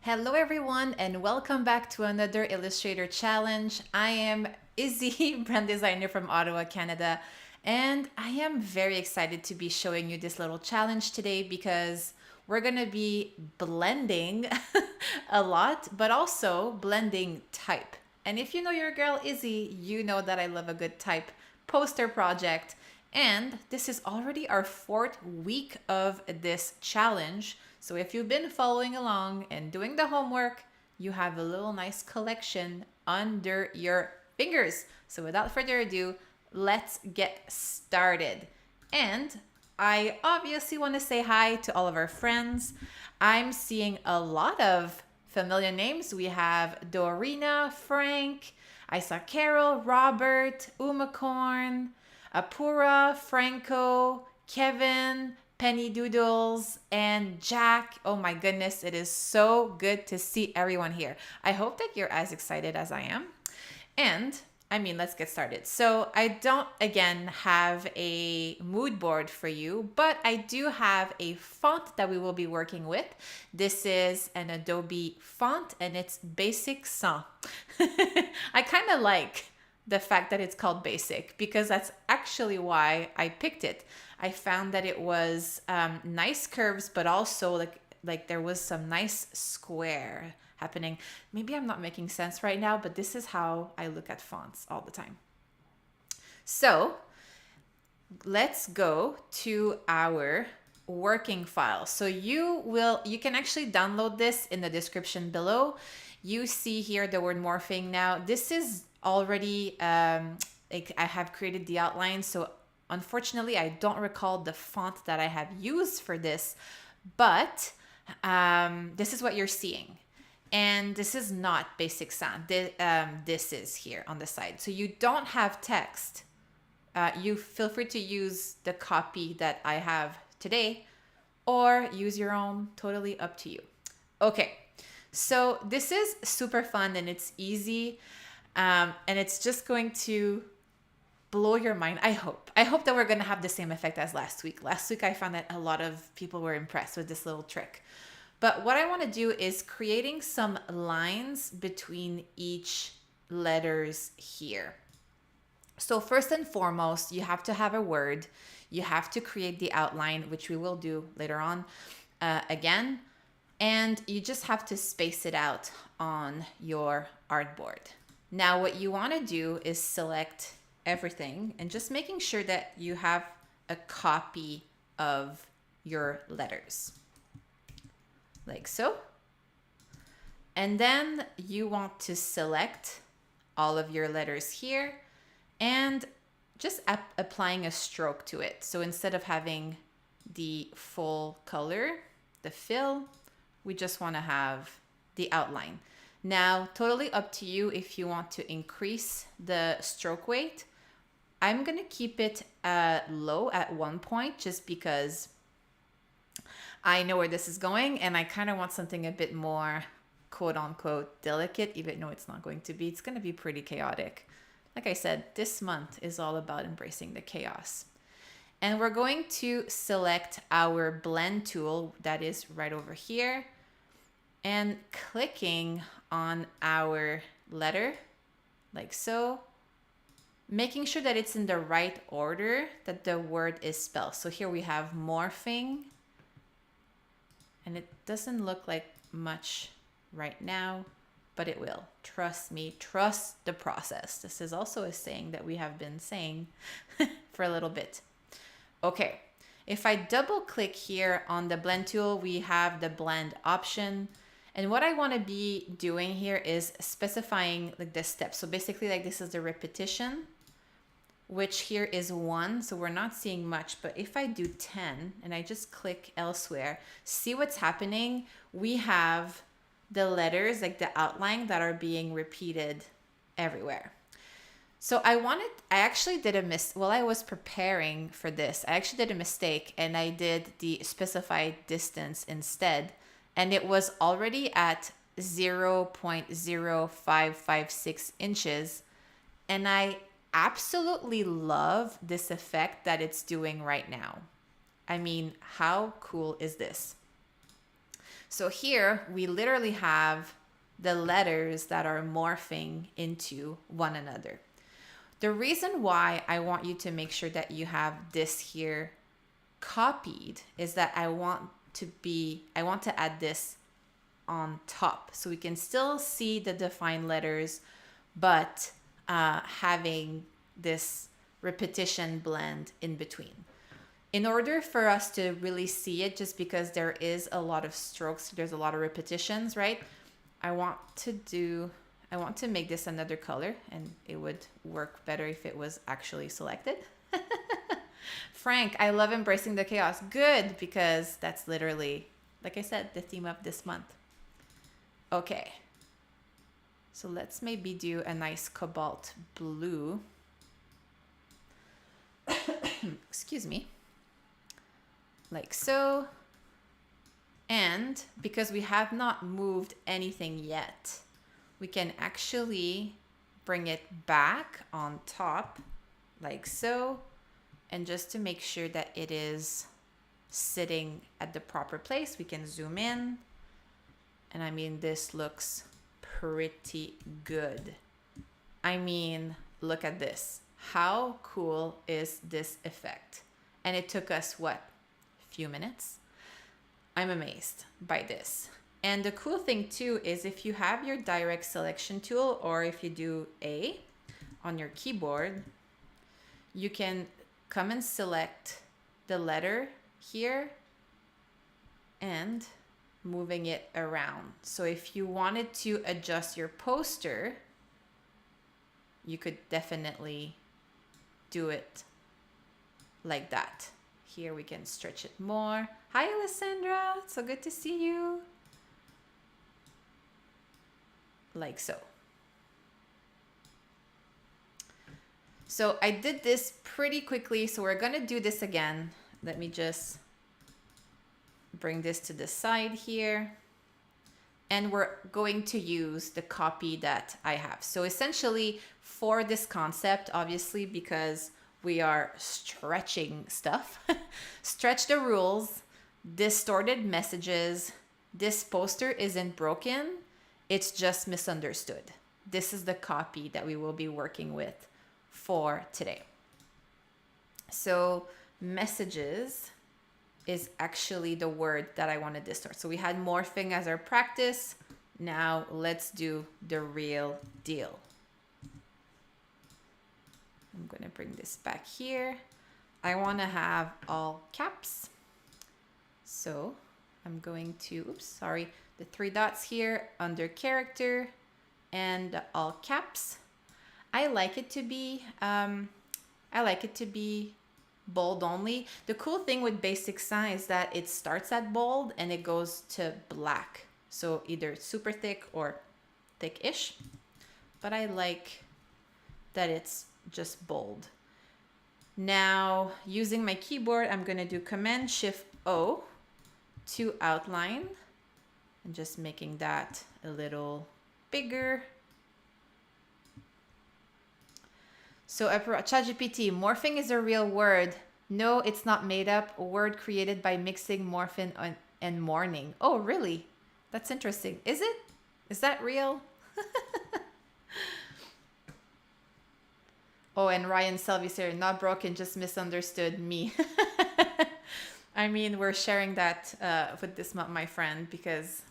Hello everyone and welcome back to another Illustrator challenge. I am Izzy, brand designer from Ottawa, Canada, and I am very excited to be showing you this little challenge today because we're going to be blending a lot, but also blending type. And if you know your girl Izzy, you know that I love a good type poster project. And this is already our fourth week of this challenge. So if you've been following along and doing the homework, you have a little nice collection under your fingers. So without further ado, let's get started. And I obviously want to say hi to all of our friends. I'm seeing a lot of familiar names. We have Dorina, Frank, I saw Carol, Robert, Umacorn, Apura, Franco, Kevin, Penny Doodles, and Jack. Oh my goodness, it is so good to see everyone here. I hope that you're as excited as I am. And let's get started. So I don't, again, have a mood board for you, but I do have a font that we will be working with. This is an Adobe font and it's Basic Sans. I kind of like the fact that it's called Basic because that's actually why I picked it. I found that it was nice curves, but also like there was some nice square happening. Maybe I'm not making sense right now, but this is how I look at fonts all the time. So let's go to our working file. So you can actually download this in the description below. You see here the word morphing. Now this is already I have created the outline, so unfortunately I don't recall the font that I have used for this, but this is what you're seeing. And this is not Basic Sans. This is here on the side. So you don't have text. You feel free to use the copy that I have today or use your own, totally up to you. Okay, so this is super fun and it's easy. And it's just going to blow your mind. I hope that we're going to have the same effect as last week. Last week, I found that a lot of people were impressed with this little trick. But what I want to do is creating some lines between each letters here. So first and foremost, you have to have a word. You have to create the outline, which we will do later on again. And you just have to space it out on your artboard. Now, what you want to do is select everything and just making sure that you have a copy of your letters. Like so. And then you want to select all of your letters here and just applying a stroke to it. So instead of having the full color, the fill, we just want to have the outline. Now, totally up to you if you want to increase the stroke weight. I'm going to keep it low at one point just because I know where this is going and I kind of want something a bit more quote unquote delicate, even though it's not going to be. It's going to be pretty chaotic. Like I said, this month is all about embracing the chaos. And we're going to select our blend tool that is right over here and clicking on our letter like so, making sure that it's in the right order that the word is spelled. So here we have morphing. And it doesn't look like much right now, but it will. Trust me, trust the process. This is also a saying that we have been saying for a little bit. Okay, if I double click here on the blend tool, we have the blend option. And what I want to be doing here is specifying like the steps. So basically like this is the repetition, which here is 1, so we're not seeing much. But if I do 10 and I just click elsewhere, see what's happening? We have the letters, like the outline that are being repeated everywhere. So I actually did while I was preparing for this, I actually did a mistake and I did the specified distance instead. And it was already at 0.0556 inches. And I absolutely love this effect that it's doing right now. I mean, how cool is this? So here we literally have the letters that are morphing into one another. The reason why I want you to make sure that you have this here copied is that I want to add this on top so we can still see the defined letters, but having this repetition blend in between. In order for us to really see it, just because there is a lot of strokes, there's a lot of repetitions, right? I want to make this another color, and it would work better if it was actually selected. Frank, I love embracing the chaos. Good, because that's literally, like I said, the theme of this month. Okay. So let's maybe do a nice cobalt blue. Excuse me. Like so. And because we have not moved anything yet, we can actually bring it back on top like so. And just to make sure that it is sitting at the proper place, we can zoom in. And I mean, this looks pretty good. I mean, look at this. How cool is this effect? And it took us, what, a few minutes? I'm amazed by this. And the cool thing too is if you have your direct selection tool, or if you do A on your keyboard, you can come and select the letter here and moving it around. So if you wanted to adjust your poster, you could definitely do it like that. Here we can stretch it more. Hi, Alessandra. So good to see you. Like so. So I did this pretty quickly, so we're gonna do this again. Let me just bring this to the side here. And we're going to use the copy that I have. So essentially for this concept, obviously, because we are stretching stuff, stretch the rules, distorted messages, this poster isn't broken, it's just misunderstood. This is the copy that we will be working with for today. So messages is actually the word that I want to distort. So we had morphing as our practice. Now let's do the real deal. I'm going to bring this back here. I want to have all caps. So I'm going to, oops, sorry, the 3 dots here under character and all caps. I like it to be bold only. The cool thing with basic sign is that it starts at bold and it goes to black. So either super thick or thick-ish. But I like that it's just bold. Now, using my keyboard, I'm going to do Command-Shift-O to outline. And just making that a little bigger. So ChatGPT, morphing is a real word. No, it's not made up. A word created by mixing morphine and morning. Oh, really? That's interesting. Is it? Is that real? Oh, and Ryan Selby's here. Not broken, just misunderstood me. I mean, we're sharing that with this month, my friend, because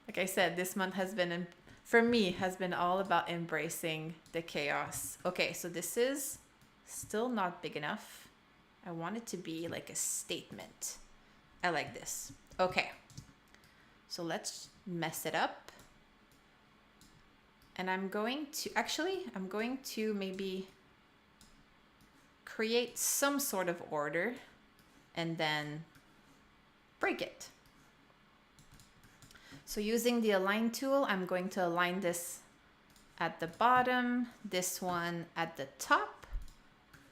like I said, this month has been, for me, has been all about embracing the chaos. Okay, so this is still not big enough. I want it to be like a statement. I like this. Okay, so let's mess it up. And I'm going to maybe create some sort of order and then break it. So using the align tool, I'm going to align this at the bottom, this one at the top,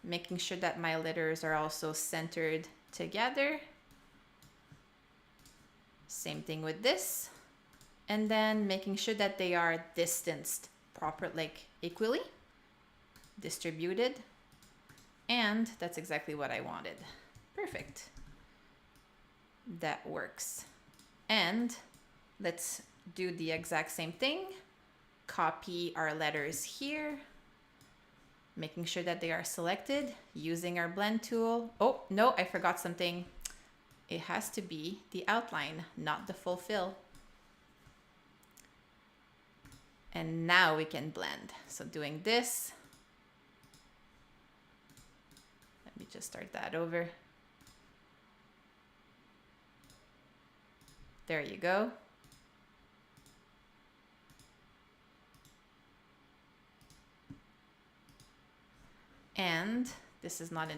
making sure that my letters are also centered together. Same thing with this. And then making sure that they are distanced proper, like equally distributed. And that's exactly what I wanted. Perfect. That works. And let's do the exact same thing. Copy our letters here, making sure that they are selected using our blend tool. Oh, no, I forgot something. It has to be the outline, not the full fill. And now we can blend. So doing this, let me just start that over. There you go. And this is not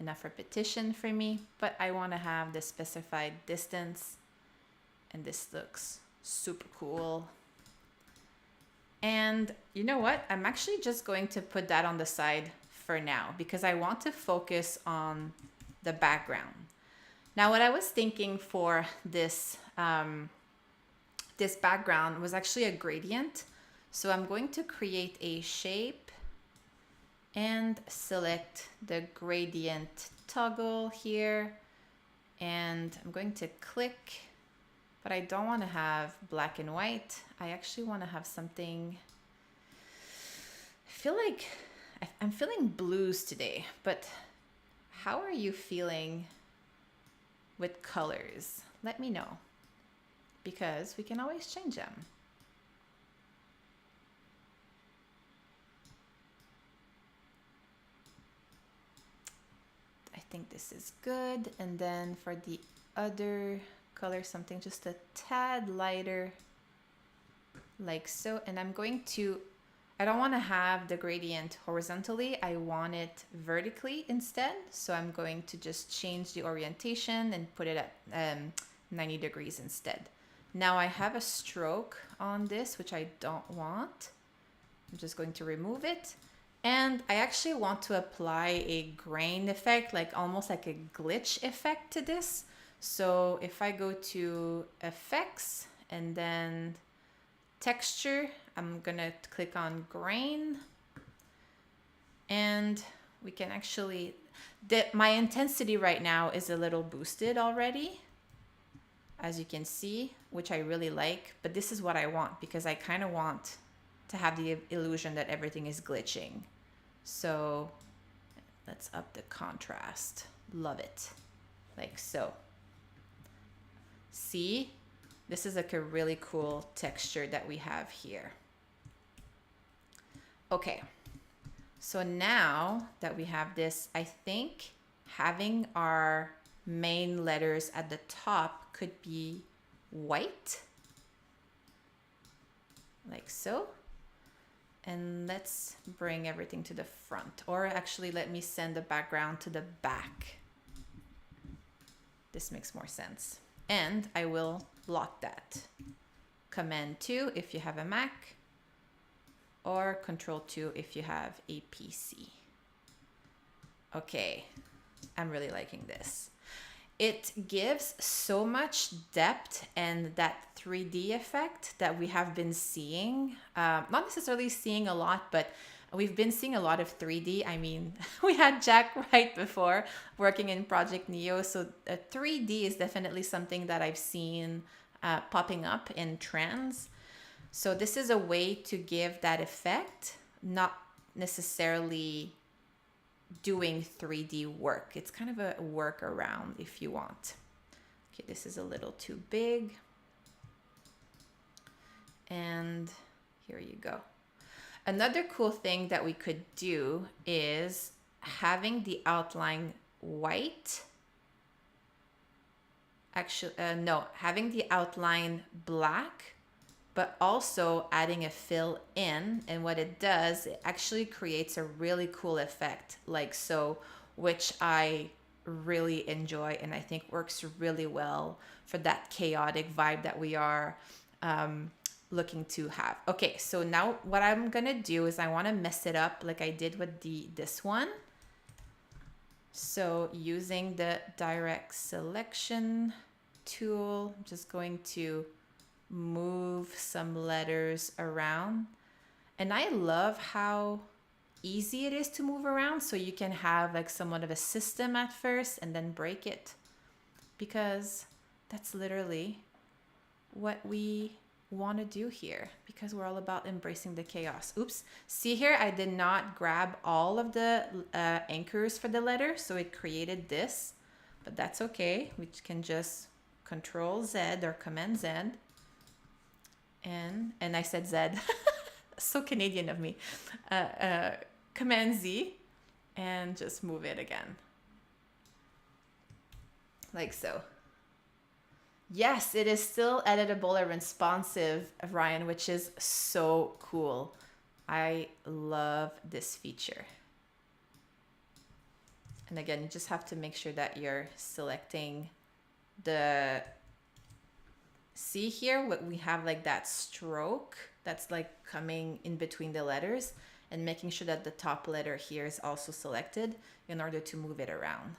enough repetition for me, but I want to have the specified distance, and this looks super cool. And you know what? I'm actually just going to put that on the side for now because I want to focus on the background. Now, what I was thinking for this, this background was actually a gradient. So I'm going to create a shape and select the gradient toggle here. And I'm going to click, but I don't want to have black and white. I actually want to have something, I feel like I'm feeling blues today, but how are you feeling with colors? Let me know, because we can always change them. I think this is good. And then for the other color, something just a tad lighter, like so. And I'm going to, I don't want to have the gradient horizontally. I want it vertically instead. So I'm going to just change the orientation and put it at 90 degrees instead. Now I have a stroke on this, which I don't want. I'm just going to remove it. And I actually want to apply a grain effect, like almost like a glitch effect to this. So if I go to effects and then texture, I'm gonna click on grain, and we can actually, my intensity right now is a little boosted already, as you can see, which I really like, but this is what I want because I kind of want to have the illusion that everything is glitching. So let's up the contrast. Love it. Like so. See, this is like a really cool texture that we have here. Okay, so now that we have this, I think having our main letters at the top could be white, like so. And let's bring everything to the front, or actually let me send the background to the back. This makes more sense. And I will lock that. Command 2 if you have a Mac, or Control 2 if you have a PC. Okay, I'm really liking this. It gives so much depth and that 3D effect that we have been seeing. Not necessarily seeing a lot, but we've been seeing a lot of 3D. I mean, we had Jack right before working in Project Neo. So 3D is definitely something that I've seen popping up in trends. So this is a way to give that effect, not necessarily doing 3D work. It's kind of a workaround if you want. Okay, this is a little too big. And here you go. Another cool thing that we could do is having the outline white. Actually, no, having the outline black, but also adding a fill in. And what it does, it actually creates a really cool effect like so, which I really enjoy and I think works really well for that chaotic vibe that we are looking to have. Okay, so now what I'm gonna do is I wanna mess it up like I did with this one. So using the direct selection tool, I'm just going to move some letters around. And I love how easy it is to move around, so you can have like somewhat of a system at first and then break it, because that's literally what we want to do here, because we're all about embracing the chaos. Oops, see here, I did not grab all of the anchors for the letter, so it created this, but that's okay. We can just Control Z or Command Z, and I said Z, so Canadian of me, Command Z, and just move it again, like so. Yes, it is still editable and responsive, Ryan, which is so cool. I love this feature. And again, you just have to make sure that you're selecting the, see here what we have, like that stroke that's like coming in between the letters, and making sure that the top letter here is also selected in order to move it around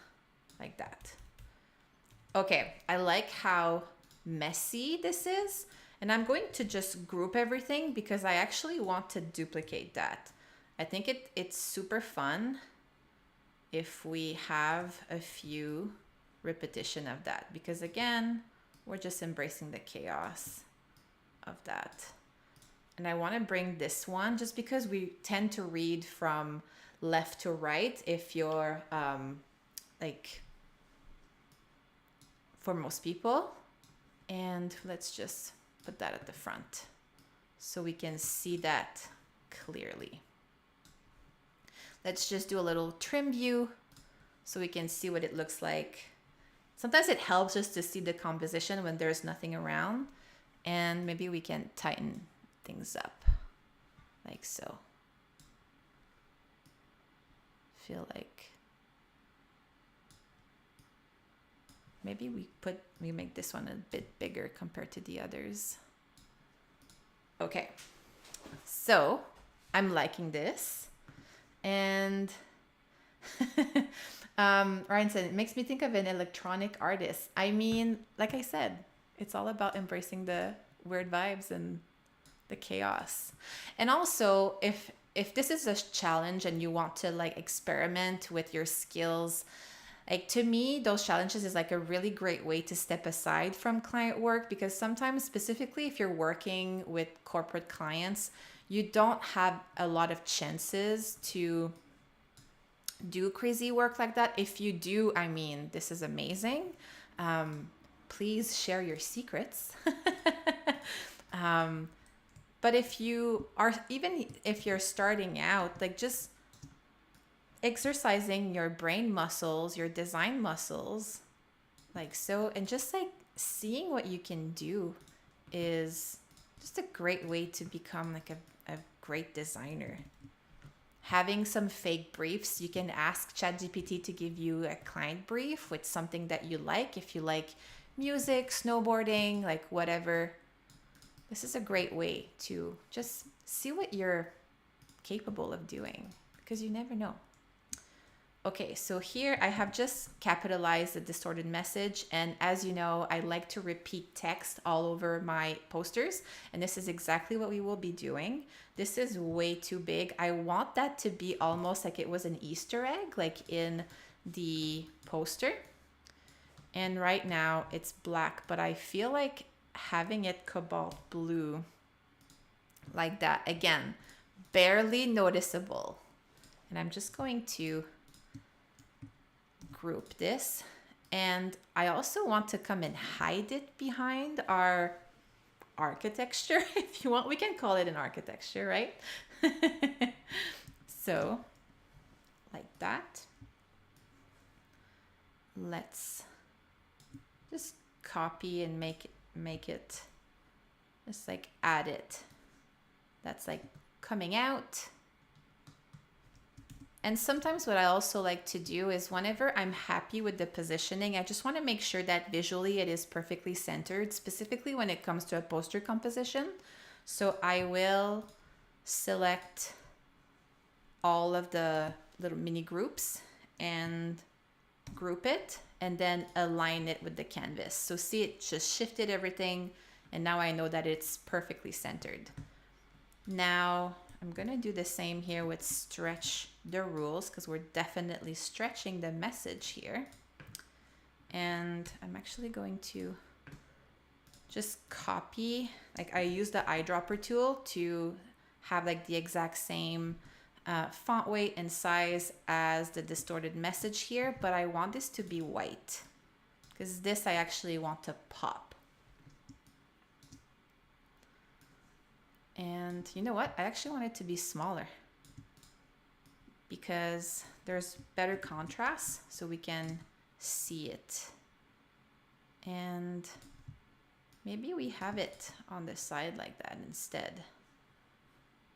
like that. Okay, I like how messy this is, and I'm going to just group everything because I actually want to duplicate that. I think it's super fun if we have a few repetition of that, because again, we're just embracing the chaos of that. And I want to bring this one just because we tend to read from left to right if you're like, for most people. And let's just put that at the front so we can see that clearly. Let's just do a little trim view so we can see what it looks like. Sometimes it helps just to see the composition when there's nothing around, and maybe we can tighten things up like so. Feel like maybe we make this one a bit bigger compared to the others. Okay, so I'm liking this. And Ryan said, it makes me think of an electronic artist. I mean, like I said, it's all about embracing the weird vibes and the chaos. And also, if this is a challenge and you want to like experiment with your skills, like to me, those challenges is like a really great way to step aside from client work, because sometimes, specifically if you're working with corporate clients, you don't have a lot of chances to do crazy work like that. If you do, I mean, this is amazing. Please share your secrets. But if you are, even if you're starting out, like just exercising your brain muscles, your design muscles, like so, and just like seeing what you can do is just a great way to become like a great designer. Having some fake briefs, you can ask ChatGPT to give you a client brief with something that you like. If you like music, snowboarding, like whatever, this is a great way to just see what you're capable of doing, because you never know. Okay, so here I have just capitalized the distorted message, and as you know, I like to repeat text all over my posters, and this is exactly what we will be doing. This is way too big. I want that to be almost like it was an Easter egg, like in the poster. And right now it's black, but I feel like having it cobalt blue like that, again, barely noticeable. And I'm just going to group this, and I also want to come and hide it behind our architecture. If you want, we can call it an architecture, right? So like that. Let's just copy and make it just like add it. That's like coming out. And sometimes what I also like to do is whenever I'm happy with the positioning, I just want to make sure that visually it is perfectly centered, specifically when it comes to a poster composition. So I will select all of the little mini groups and group it, and then align it with the canvas. So see, it just shifted everything, and now I know that it's perfectly centered. Now I'm gonna do the same here with stretch the rules, because we're definitely stretching the message here. And I'm actually going to just copy, like I use the eyedropper tool to have like the exact same font weight and size as the distorted message here, but I want this to be white because this I actually want to pop. And you know what? I actually want it to be smaller because there's better contrast so we can see it. And maybe we have it on the side like that instead.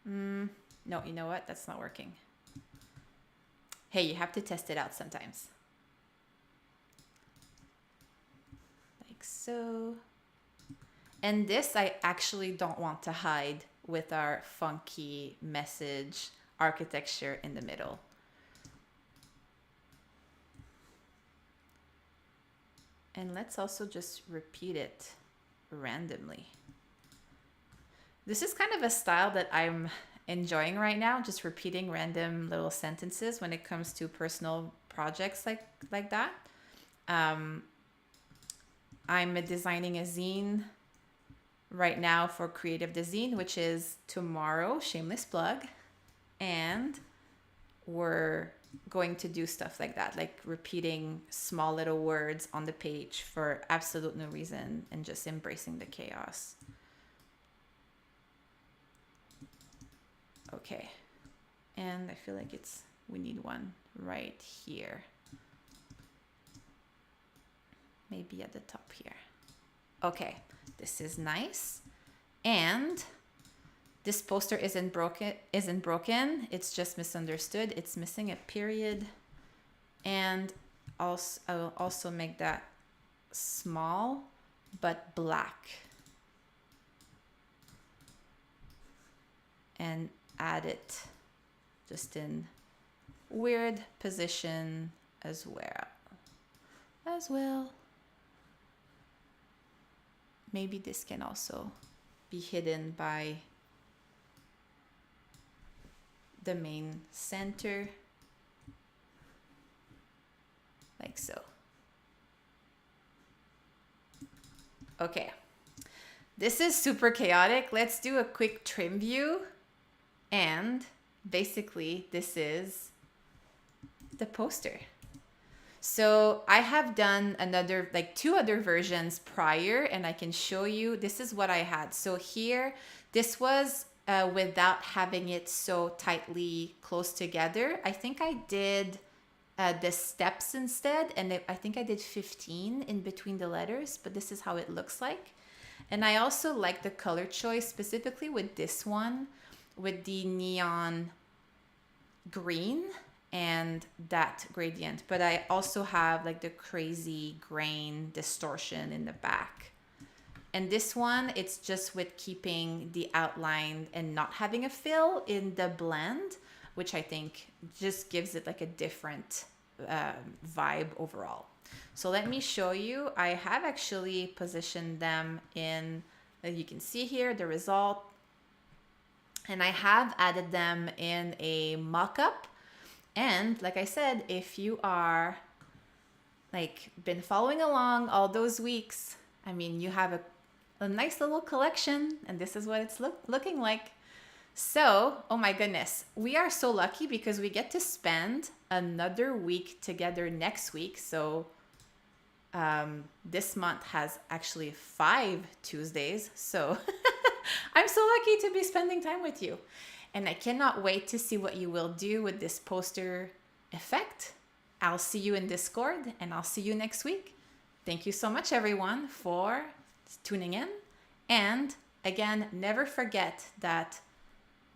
No, you know what? That's not working. Hey, you have to test it out sometimes. Like so. And this I actually don't want to hide with our funky message architecture in the middle. And let's also just repeat it randomly. This is kind of a style that I'm enjoying right now, just repeating random little sentences when it comes to personal projects like that. I'm designing a zine right now for Creative the Zine, which is tomorrow, shameless plug. And we're going to do stuff like that, like repeating small little words on the page for absolute no reason and just embracing the chaos. Okay, and I feel like we need one right here. Maybe at the top here. Okay, this is nice. And this poster isn't broken. It's just misunderstood. It's missing a period. And also, I will also make that small, but black. And add it just in weird position as well. Maybe this can also be hidden by the main center, like so. Okay, this is super chaotic. Let's do a quick trim view. And basically this is the poster. So I have done two other versions prior, and I can show you, this is what I had. So here, this was without having it so tightly close together. I think I did the steps instead, and I think I did 15 in between the letters, but this is how it looks like. And I also like the color choice, specifically with this one, with the neon green and that gradient, but I also have like the crazy grain distortion in the back. And this one, it's just with keeping the outline and not having a fill in the blend, which I think just gives it like a different vibe overall. So let me show you. I have actually positioned them in, as you can see here, the result. And I have added them in a mock-up. And like I said, if you are been following along all those weeks, I mean, you have a nice little collection, and this is what it's looking like. So, oh my goodness, we are so lucky because we get to spend another week together next week. So this month has actually 5 Tuesdays. So I'm so lucky to be spending time with you. And I cannot wait to see what you will do with this poster effect. I'll see you in Discord, and I'll see you next week. Thank you so much, everyone, for tuning in. And again, never forget that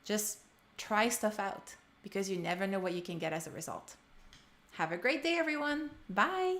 just try stuff out because you never know what you can get as a result. Have a great day, everyone. Bye.